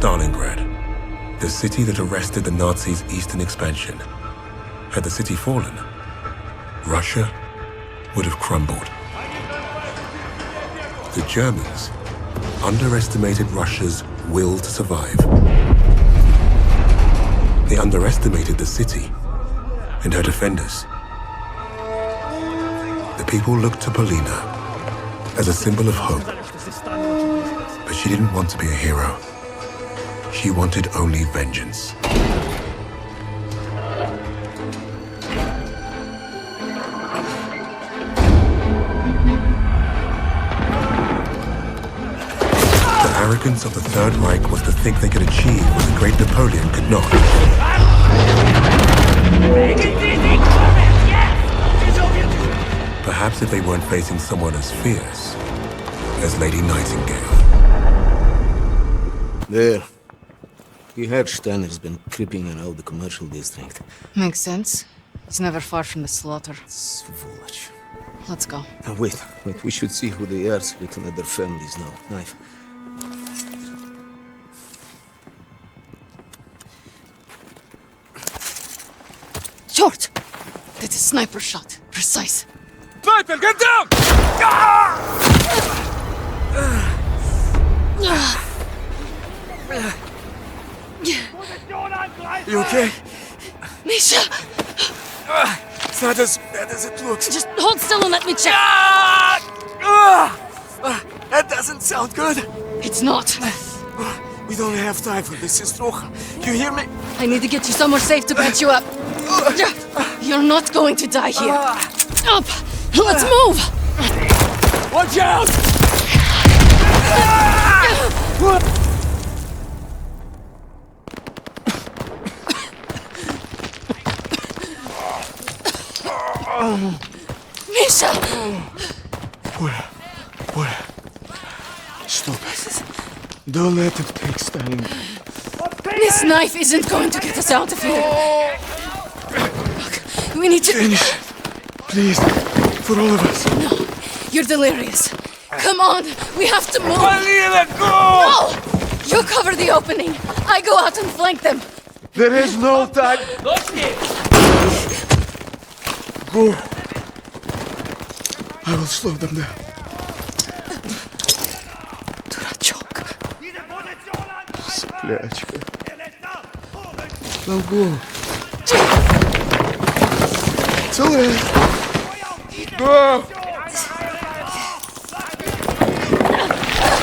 Stalingrad, the city that arrested the Nazis' eastern expansion. Had the city fallen, Russia would have crumbled. The Germans underestimated Russia's will to survive. They underestimated the city and her defenders. The people looked to Polina as a symbol of hope, but she didn't want to be a hero. She wanted only vengeance. The arrogance of the Third Reich was to think they could achieve what the great Napoleon could not. Perhaps if they weren't facing someone as fierce as Lady Nightingale. There. We heard Steiner's been creeping around the commercial district. Makes sense. He's never far from the slaughter. Svoloch. Let's go. Now wait. We should see who they are so we can let their families know. Knife. Short! That's a sniper shot. Precise. Sniper, get down! You okay? Misha! It's not as bad as it looks. Just hold still and let me check. That doesn't sound good. It's not. We don't have time for this, Strocha. You hear me? I need to get you somewhere safe to patch you up. You're not going to die here. Up! Let's move! Watch out! Misha! Polina. Stop it. Don't let them take Stalingrad. This knife isn't going to get us out of here. Look, we need to... Finish. Please. For all of us. No, you're delirious. Come on, we have to move. Polina, go! No! You cover the opening. I go out and flank them. There is no time. Go. I will slow them down. Дурачок. Соплячка. Now go. It's all right. Go!